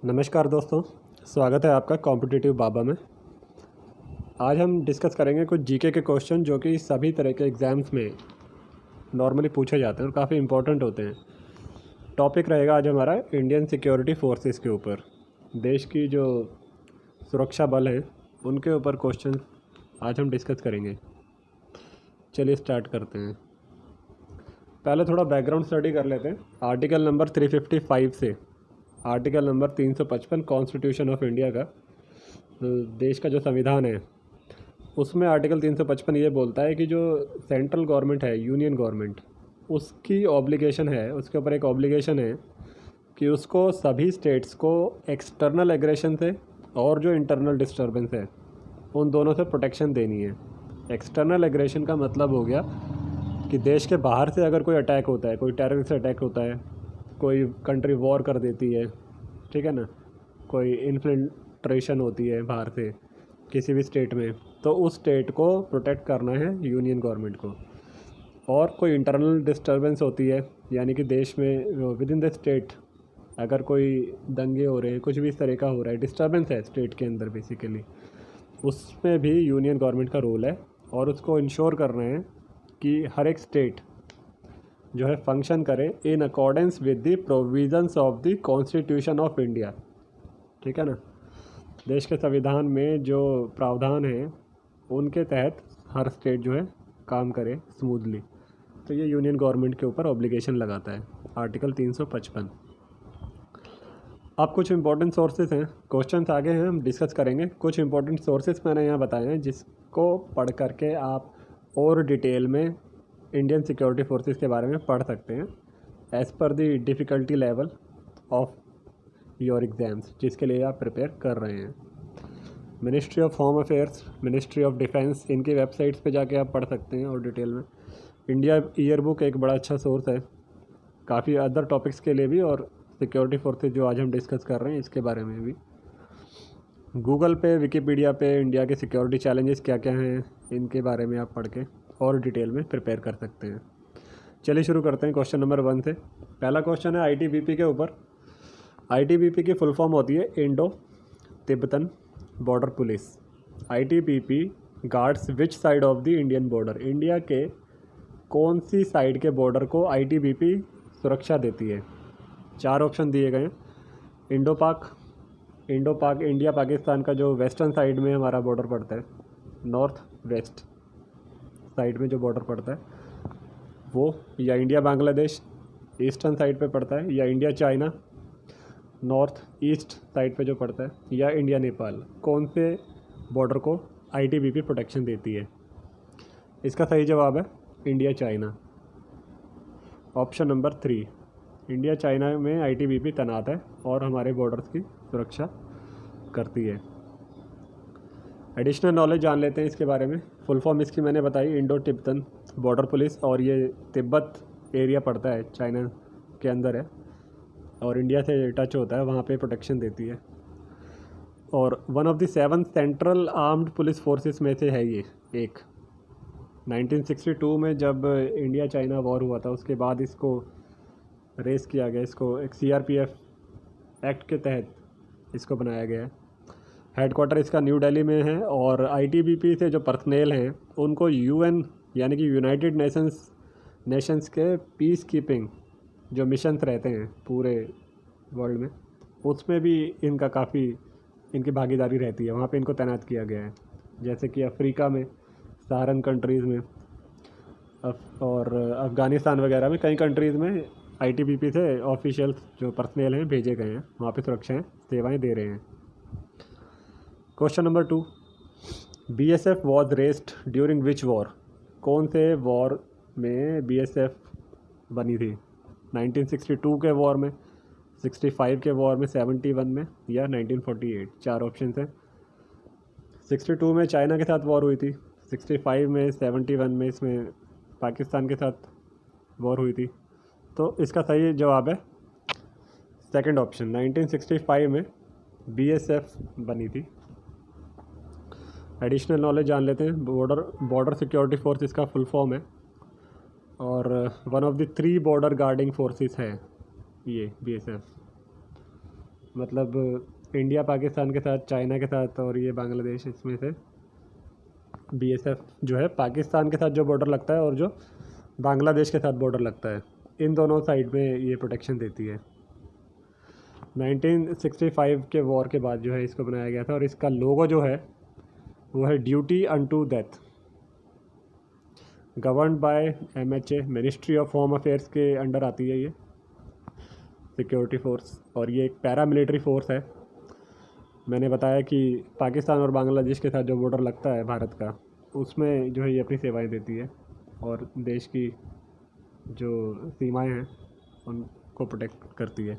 नमस्कार दोस्तों, स्वागत है आपका कॉम्पिटिटिव बाबा में। आज हम डिस्कस करेंगे कुछ जीके के क्वेश्चन जो कि सभी तरह के एग्ज़ाम्स में नॉर्मली पूछे जाते हैं और काफ़ी इंपॉर्टेंट होते हैं। टॉपिक रहेगा आज हमारा इंडियन सिक्योरिटी फोर्सेस के ऊपर। देश की जो सुरक्षा बल हैं उनके ऊपर क्वेश्चन आज हम डिस्कस करेंगे। चलिए स्टार्ट करते हैं। पहले थोड़ा बैकग्राउंड स्टडी कर लेते हैं। आर्टिकल नंबर 355 से article number 355 constitution of India का, देश का जो संविधान है, उसमें आर्टिकल 355 ये बोलता है कि जो सेंट्रल गवर्नमेंट है, यूनियन गवर्नमेंट, उसकी ऑब्लिगेशन है, उसके ऊपर एक ऑब्लिगेशन है कि उसको सभी स्टेट्स को एक्सटर्नल एग्रेशन से और जो इंटरनल डिस्टर्बेंस है उन दोनों से प्रोटेक्शन देनी है। एक्सटर्नल एग्रेशन का मतलब हो गया कि देश के बाहर से अगर कोई अटैक होता है, कोई टेररिस्ट अटैक होता है, कोई कंट्री वॉर कर देती है, ठीक है ना, कोई इन्फिल्ट्रेशन होती है बाहर से किसी भी स्टेट में, तो उस स्टेट को प्रोटेक्ट करना है यूनियन गवर्नमेंट को। और कोई इंटरनल डिस्टर्बेंस होती है, यानी कि देश में विद इन द स्टेट अगर कोई दंगे हो रहे हैं, कुछ भी इस तरह का हो रहा है, डिस्टर्बेंस है स्टेट के अंदर बेसिकली, उसमें भी यूनियन गवर्नमेंट का रोल है। और उसको इंश्योर करना है कि हर एक स्टेट जो है फंक्शन करे in accordance with the provisions of the constitution of India. ठीक है ना, देश के संविधान में जो प्रावधान हैं उनके तहत हर स्टेट जो है काम करे स्मूथली। तो ये यूनियन गवर्नमेंट के ऊपर ऑब्लिगेशन लगाता है आर्टिकल 355। अब कुछ इंपॉर्टेंट सोर्सेज हैं, क्वेश्चंस आगे हैं, हम डिस्कस करेंगे। कुछ इंपॉर्टेंट सोर्सेज मैंने यहाँ बताए हैं जिसको पढ़ करके आप और डिटेल में इंडियन सिक्योरिटी फोर्सेस के बारे में पढ़ सकते हैं as per the difficulty level of your exams जिसके लिए आप प्रिपेयर कर रहे हैं। Ministry of home affairs, ministry of defence, इनकी वेबसाइट्स पे जाके आप पढ़ सकते हैं और डिटेल में। इंडिया ईयर बुक एक बड़ा अच्छा सोर्स है काफ़ी अदर टॉपिक्स के लिए भी, और सिक्योरिटी फोर्सेस जो आज हम डिस्कस कर रहे हैं इसके बारे में भी। गूगल पे, विकीपीडिया पे इंडिया के सिक्योरिटी चैलेंजेस क्या क्या हैं इनके बारे में आप पढ़ के और डिटेल में प्रिपेयर कर सकते हैं। चलिए शुरू करते हैं क्वेश्चन नंबर 1 से। पहला क्वेश्चन है आईटीबीपी के ऊपर। आईटीबीपी की फुल फॉर्म होती है Indo Tibetan border police. ITBP guards which side of the Indian border, India के कौन सी साइड के बॉर्डर को आईटीबीपी सुरक्षा देती है। 4 ऑप्शन दिए गए हैं। इंडो पाक इंडिया पाकिस्तान का जो वेस्टर्न साइड में हमारा बॉर्डर पड़ता है, नॉर्थ वेस्ट साइड में जो बॉर्डर पड़ता है वो, या इंडिया बांग्लादेश ईस्टर्न साइड पे पड़ता है, या India China north east side पे जो पड़ता है, या इंडिया नेपाल, कौन से बॉर्डर को आईटीबीपी प्रोटेक्शन देती है। इसका सही जवाब है India China, option number 3। India China में आईटीबीपी तैनात है और हमारे बॉर्डर्स की सुरक्षा करती है। एडिशनल नॉलेज जान लेते हैं इसके बारे में। फुल फॉर्म इसकी मैंने बताई, इंडो तिब्बतन बॉर्डर पुलिस, और ये तिब्बत एरिया पड़ता है, चाइना के अंदर है और इंडिया से टच होता है, वहाँ पे प्रोटेक्शन देती है। और one of the 7 central armed police forces में से है ये एक। 1962 में जब इंडिया चाइना वॉर हुआ था उसके बाद इसको रेस किया गया, इसको एक सीआरपीएफ एक्ट के तहत इसको बनाया गया है। हेडक्वार्टर इसका न्यू दिल्ली में है और आईटीबीपी से जो पर्सनेल हैं उनको यूएन यानी कि यूनाइटेड नेशंस के पीस कीपिंग जो मिशंस रहते हैं पूरे वर्ल्ड में, उसमें भी इनका काफ़ी इनकी भागीदारी रहती है, वहाँ पे इनको तैनात किया गया है। जैसे कि अफ्रीका में सहारन कंट्रीज़ में और अफ़गानिस्तान वगैरह में कई कंट्रीज़ में आईटीबीपी से ऑफिशियल्स जो पर्सनेल हैं भेजे गए हैं, वहाँ पे सुरक्षाएं सेवाएं दे रहे हैं। Question number 2, BSF was raised during which war, कौन से वॉर में बीएसएफ बनी थी। 1962 के वॉर में, 65 के वॉर में, 71 में, या 1948। 4 ऑप्शन हैं। 62 में चाइना के साथ वॉर हुई थी, 65 में, 71 में इसमें पाकिस्तान के साथ वॉर हुई थी। तो इसका सही जवाब है सेकंड ऑप्शन, 1965 में बीएसएफ बनी थी। एडिशनल नॉलेज जान लेते हैं। बॉर्डर सिक्योरिटी फोर्स इसका फुल फॉर्म है और one of the 3 border guarding forces है ये बीएसएफ। मतलब इंडिया पाकिस्तान के साथ, चाइना के साथ और ये बांग्लादेश, इसमें से बीएसएफ जो है पाकिस्तान के साथ जो बॉर्डर लगता है और जो बांग्लादेश के साथ बॉर्डर लगता है, इन दोनों साइड में ये प्रोटेक्शन देती है। 1965 के वॉर के बाद जो है इसको बनाया गया था और इसका लोगो जो है वो है duty unto death. Governed bye MHA, ministry of home affairs के अंडर आती है ये सिक्योरिटी फोर्स, और ये एक पैरामिलिट्री फोर्स है। मैंने बताया कि पाकिस्तान और बांग्लादेश के साथ जो बॉर्डर लगता है भारत का, उसमें जो है ये अपनी सेवाएं देती है और देश की जो सीमाएं हैं उनको प्रोटेक्ट करती है।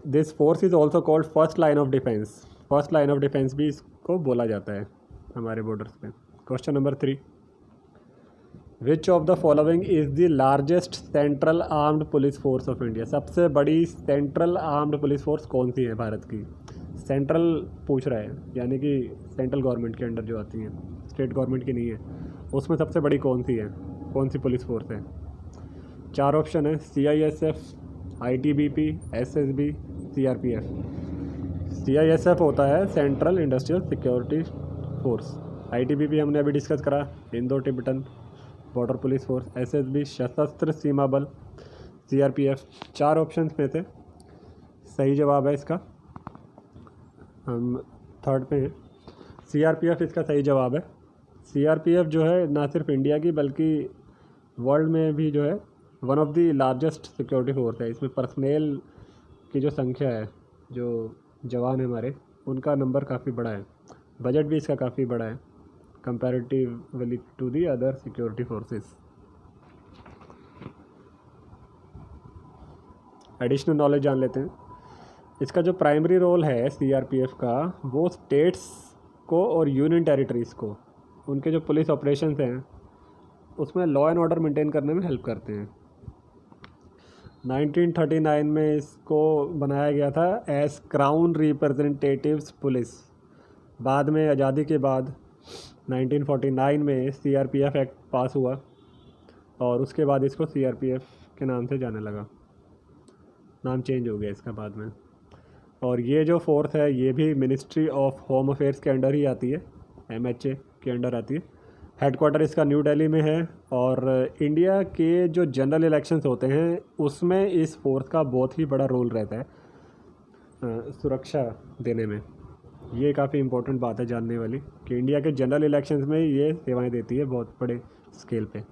This force is also called first line of defence. First line of defence भी इसको बोला जाता है हमारे बॉर्डर्स पे। Question number 3, which of the following is the largest central armed police force of India? सबसे बड़ी सेंट्रल आर्म्ड पुलिस फोर्स कौन सी है भारत की? सेंट्रल पूछ रहा है, यानी कि सेंट्रल गवर्नमेंट के अंडर जो आती हैं, स्टेट गवर्नमेंट की नहीं है, उसमें सबसे बड़ी कौन सी है, कौन सी पुलिस फोर्स है? 4 ऑप्शन है, CISF, ITBP, SSB, CRPF। CISF होता है central industrial security force. ITBP हमने अभी डिस्कस करा, Indo Tibetan border police force. SSB सशस्त्र सीमा बल। CRPF। 4 ऑप्शन में से सही जवाब है इसका, हम थर्ड पे हैं। CRPF इसका सही जवाब है। CRPF जो है ना सिर्फ इंडिया की बल्कि वर्ल्ड में भी जो है one of the largest security force है। इसमें पर्सनेल की जो संख्या है, जो जवान है हमारे, उनका नंबर काफ़ी बड़ा है। बजट भी इसका काफ़ी बड़ा है comparatively to the other security forces. Additional knowledge जान लेते हैं। इसका जो प्राइमरी रोल है CRPF का, वो स्टेट्स को और यूनियन टेरिटरीज़ को उनके जो पुलिस ऑपरेशंस हैं उसमें लॉ एंड ऑर्डर मेंटेन करने में हेल्प करते हैं। 1939 में इसको बनाया गया था एज क्राउन रिप्रेजेंटेटिव्स पुलिस। बाद में आज़ादी के बाद 1949 में CRPF एक्ट पास हुआ और उसके बाद इसको CRPF के नाम से जाने लगा, नाम चेंज हो गया इसका बाद में। और ये जो फोर्स है ये भी मिनिस्ट्री ऑफ होम अफेयर्स के अंडर ही आती है, MHA के अंडर आती है। हेडक्वार्टर इसका न्यू दिल्ली में है और इंडिया के जो जनरल इलेक्शंस होते हैं उसमें इस फोर्स का बहुत ही बड़ा रोल रहता है सुरक्षा देने में। ये काफ़ी इम्पोर्टेंट बात है जानने वाली कि इंडिया के जनरल इलेक्शंस में ये सेवाएं देती है बहुत बड़े स्केल पे,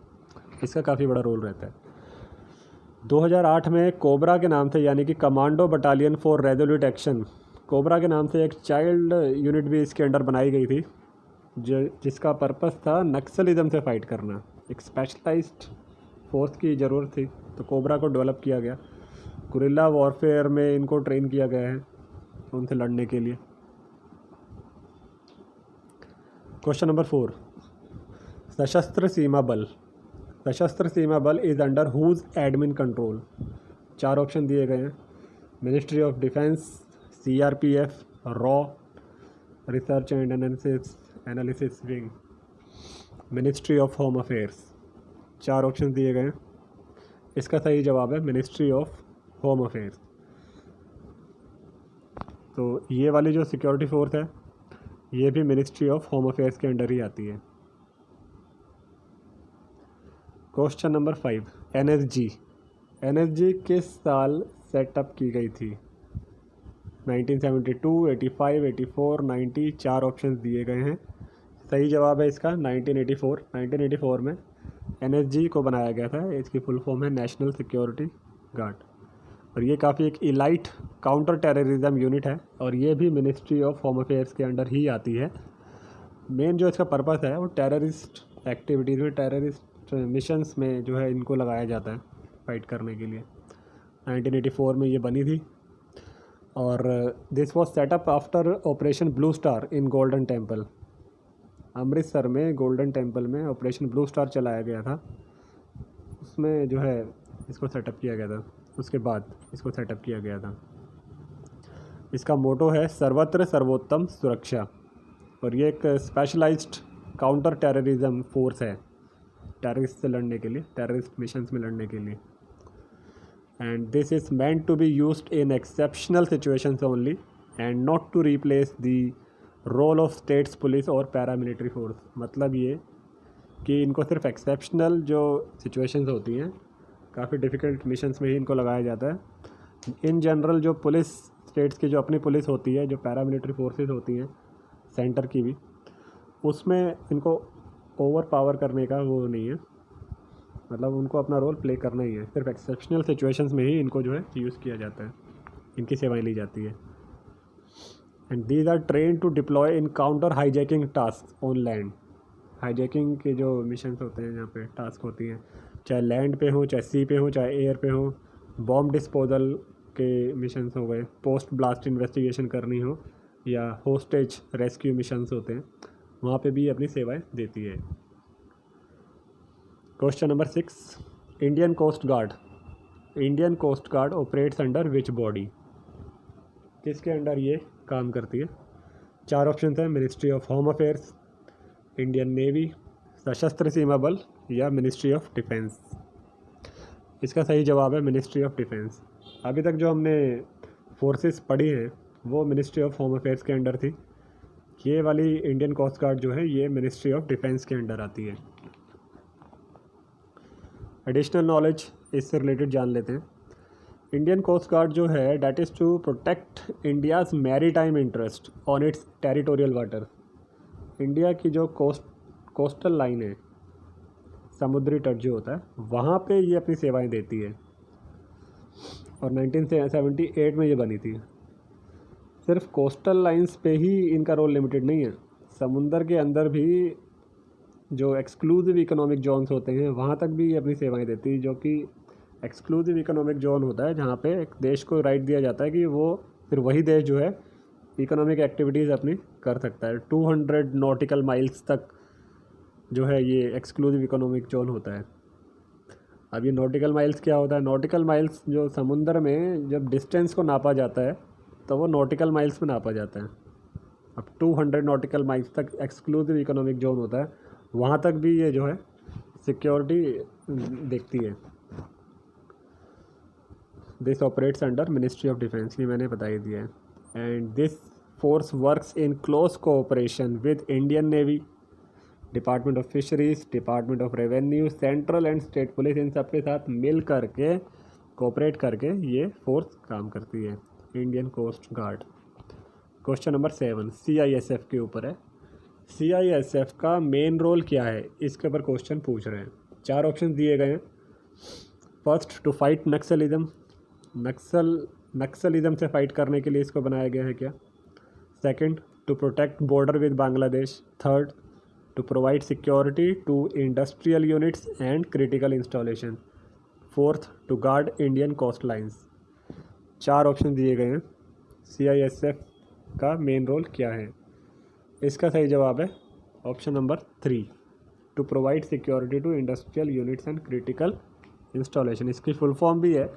इसका काफ़ी बड़ा रोल रहता है। 2008 में कोबरा के नाम से, यानी कि commando battalion for resolute action, cobra के नाम से एक चाइल्ड यूनिट भी इसके अंडर बनाई गई थी जिसका पर्पस था नक्सलिज्म से फ़ाइट करना। एक स्पेशलाइज्ड फोर्स की ज़रूरत थी तो कोबरा को डेवलप किया गया। गुरिल्ला वॉरफेयर में इनको ट्रेन किया गया है उनसे लड़ने के लिए। क्वेश्चन नंबर 4, सशस्त्र सीमा बल। Sashastra Seema Bal is under whose admin control? 4 option दिए गए हैं, मिनिस्ट्री ऑफ डिफेंस, CRPF, रॉ, research and analysis wing, ministry of home affairs. 4 option दिए गए हैं, इसका सही जवाब है मिनिस्ट्री ऑफ होम अफेयर्स। तो ये वाली जो सिक्योरिटी फोर्स है ये भी मिनिस्ट्री ऑफ होम अफेयर्स के अंडर ही आती है। क्वेश्चन नंबर 5, NSG किस साल सेटअप की गई थी? 1972, 85, 84, 90। 4 ऑप्शन दिए गए हैं, सही जवाब है इसका 1984। 1984 में NSG को बनाया गया था। इसकी फुल फॉर्म है नेशनल सिक्योरिटी गार्ड और ये काफ़ी एक इलाइट काउंटर टेररिज्म यूनिट है और ये भी मिनिस्ट्री ऑफ होम अफेयर्स के अंडर ही आती है। मेन जो इसका पर्पस है वो टेररिस्ट एक्टिविटीज़ में, टेररिस्ट मिशंस में जो है इनको लगाया जाता है फाइट करने के लिए। 1984 में ये बनी थी और this was setup after operation blue star in golden temple. Amritsar में गोल्डन टेम्पल में ऑपरेशन ब्लू स्टार चलाया गया था, उसमें जो है इसको सेटअप किया गया था, उसके बाद इसको सेटअप किया गया था। इसका मोटो है सर्वत्र सर्वोत्तम सुरक्षा और ये एक स्पेशलाइज्ड काउंटर टेररिज्म फोर्स है, टेररिस्ट से लड़ने के लिए, टेररिस्ट मिशंस में लड़ने के लिए। and this is meant to be used in exceptional situations only and not to replace the role of states police और paramilitary force। मतलब ये कि इनको सिर्फ एक्सेप्शनल जो सिचुएशंस होती हैं, काफ़ी डिफ़िकल्ट मिशंस में ही इनको लगाया जाता है। इन जनरल जो पुलिस स्टेट्स की जो अपनी पुलिस होती है, जो पैरामिलिट्री फोर्सेस होती हैं सेंटर की भी, उसमें इनको ओवर पावर करने का वो नहीं है, मतलब उनको अपना रोल प्ले करना ही है। सिर्फ एक्सेप्शनल सिचुएशंस में ही इनको जो है यूज़ किया जाता है, इनकी सेवाएं ली जाती है। And these are train to deploy in counter hijacking task on land. Hijacking के जो मिशंस होते हैं, यहाँ पे टास्क होती हैं, चाहे लैंड पे हो, चाहे सी पे हो, चाहे एयर पे हो, बॉम्ब डिस्पोजल के मिशंस हो गए, पोस्ट ब्लास्ट इन्वेस्टिगेशन करनी हो, या होस्टेज रेस्क्यू मिशंस होते हैं, वहाँ पे भी अपनी सेवाएं देती है। Question number 6, Indian coast guard. Indian coast guard operates under which body? किसके अंडर ये काम करती है? 4 ऑप्शन हैं, ministry of home affairs, Indian navy, Sashastra Seema बल, या मिनिस्ट्री ऑफ डिफेंस। इसका सही जवाब है मिनिस्ट्री ऑफ डिफेंस। अभी तक जो हमने फोर्सेस पढ़ी हैं वो मिनिस्ट्री ऑफ होम अफेयर्स के अंडर थी। ये वाली इंडियन कोस्ट गार्ड जो है ये मिनिस्ट्री ऑफ डिफेंस के अंडर आती है। एडिशनल नॉलेज इससे रिलेटेड जान लेते हैं। इंडियन कोस्ट गार्ड जो है that is to protect India's maritime interest on its territorial water. India की जो कोस्टल लाइन है, समुद्री तट जो होता है, वहाँ पे ये अपनी सेवाएं देती है और 1978 में ये बनी थी। सिर्फ कोस्टल लाइंस पे ही इनका रोल लिमिटेड नहीं है, समुंदर के अंदर भी जो एक्सक्लूसिव इकोनॉमिक जोन्स होते हैं वहाँ तक भी ये अपनी सेवाएं देती है, जो कि एक्सक्लूसिव इकोनॉमिक जोन होता है जहाँ पे एक देश को राइट दिया जाता है कि वो फिर वही देश जो है इकोनॉमिक एक्टिविटीज़ अपनी कर सकता है। 200 नॉटिकल माइल्स तक जो है ये एक्सक्लूसिव इकोनॉमिक जोन होता है। अब ये नॉटिकल माइल्स क्या होता है? नॉटिकल माइल्स जो समुंदर में जब डिस्टेंस को नापा जाता है तो वो नॉटिकल माइल्स में नापा जाता है। अब 200 नॉटिकल माइल्स तक एक्सक्लूसिव इकोनॉमिक जोन होता है, वहाँ तक भी ये जो है सिक्योरिटी देखती है। This operates under ministry of defence, ये मैंने बता ही दिया है। And this force works in close cooperation with Indian navy, department of fisheries, department of revenue, central and state police, इन सब के साथ मिल करके कोऑपरेट करके ये फोर्स काम करती है, Indian coast guard. Question number 7 CISF के ऊपर है। CISF का मेन रोल क्या है, इसके ऊपर क्वेश्चन पूछ रहे हैं। 4 ऑप्शन दिए गए हैं। First, to fight naxalism, naxalism से फाइट करने के लिए इसको बनाया गया है क्या? Second, to protect border with Bangladesh. Third, to provide security to industrial units and critical installation. Fourth, to guard Indian coast lines. 4 option दिए गए हैं। CISF का मेन रोल क्या है? इसका सही जवाब है option number 3, to provide security to industrial units and critical installation. इसकी फुल फॉर्म भी है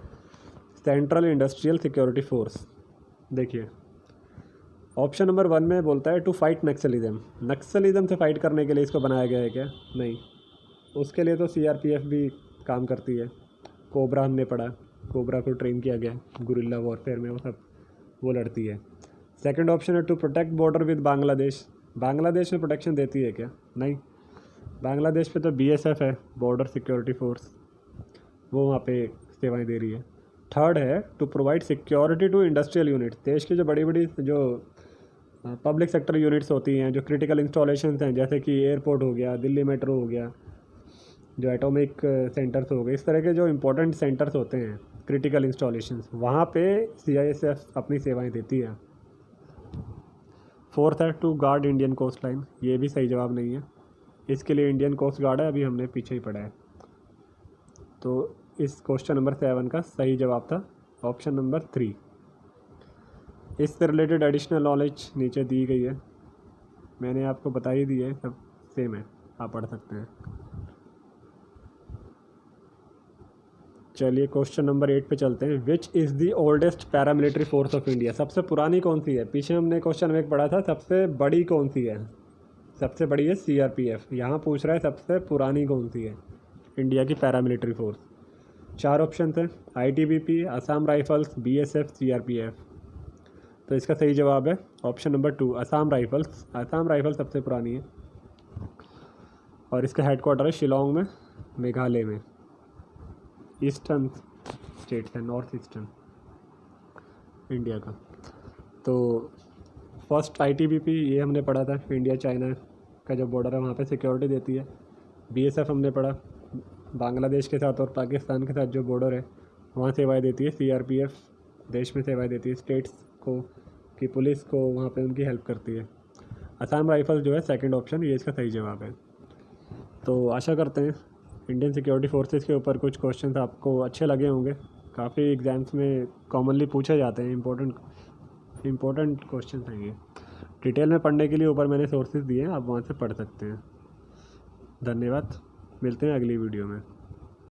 सेंट्रल इंडस्ट्रियल सिक्योरिटी फोर्स। देखिए ऑप्शन नंबर 1 में बोलता है टू फाइट नक्सलिज्म। नक्सलिज्म से फाइट करने के लिए इसको बनाया गया है क्या? नहीं, उसके लिए तो CRPF भी काम करती है। कोबरा हमने पढ़ा, कोबरा को ट्रेन किया गया गुरिल्ला वॉरफेयर में, वो सब वो लड़ती है। सेकंड ऑप्शन है to protect border with Bangladesh. Bangladesh में प्रोटेक्शन देती है क्या? नहीं, बांग्लादेश पे तो BSF है, बॉर्डर सिक्योरिटी फोर्स, वो वहाँ पे सेवाएं दे रही है। थर्ड है to provide security to industrial units. देश की जो बड़ी बड़ी जो पब्लिक सेक्टर यूनिट्स होती हैं, जो क्रिटिकल इंस्टॉलेशंस हैं, जैसे कि एयरपोर्ट हो गया, दिल्ली मेट्रो हो गया, जो एटॉमिक सेंटर्स हो गए, इस तरह के जो इंपॉर्टेंट सेंटर्स होते हैं क्रिटिकल इंस्टॉलेशंस, वहाँ पे CISF अपनी सेवाएं देती है। फोर्थ है to guard Indian coast line, ये भी सही जवाब नहीं है। इसके लिए इंडियन कोस्ट गार्ड है, अभी हमने पीछे ही पढ़ा है। तो इस क्वेश्चन नंबर 7 का सही जवाब था ऑप्शन नंबर 3। इससे रिलेटेड एडिशनल नॉलेज नीचे दी गई है, मैंने आपको बता ही दी है, सब सेम है, आप पढ़ सकते हैं। चलिए क्वेश्चन नंबर 8 पे चलते हैं। Which is the oldest paramilitary force of India? सबसे पुरानी कौन सी है? पीछे हमने क्वेश्चन में पढ़ा था सबसे बड़ी कौन सी है। सबसे बड़ी है CRPF, यहाँ पूछ रहा है सबसे पुरानी कौन सी है इंडिया की पैरामिलिट्री फोर्स। 4 ऑप्शन थे, ITBP, Assam rifles, BSF, CRPF. तो इसका सही जवाब है option number 2, Assam rifles. Assam rifle सबसे पुरानी है और इसका हेडक्वार्टर है शिलोंग में, मेघालय में। ईस्टर्न स्टेट है, नॉर्थ ईस्टर्न इंडिया का। तो फर्स्ट आईटीबीपी ये हमने पढ़ा था, इंडिया चाइना का जो बॉर्डर है वहाँ पे सिक्योरिटी देती है। बीएसएफ हमने पढ़ा, बांग्लादेश के साथ और पाकिस्तान के साथ जो बॉर्डर है वहाँ सेवाएं देती है। सीआरपीएफ देश में सेवाएं देती है, स्टेट्स को की पुलिस को वहाँ पे उनकी हेल्प करती है। असम राइफल जो है सेकंड ऑप्शन, ये इसका सही जवाब है। तो आशा करते हैं इंडियन सिक्योरिटी फोर्सेस के ऊपर कुछ क्वेश्चंस आपको अच्छे लगे होंगे। काफ़ी एग्ज़ाम्स में कॉमनली पूछे जाते हैं, इंपॉर्टेंट क्वेश्चन हैं ये। डिटेल में पढ़ने के लिए ऊपर मैंने सोर्सेज दिए हैं, आप वहाँ से पढ़ सकते हैं। धन्यवाद, मिलते हैं अगली वीडियो में।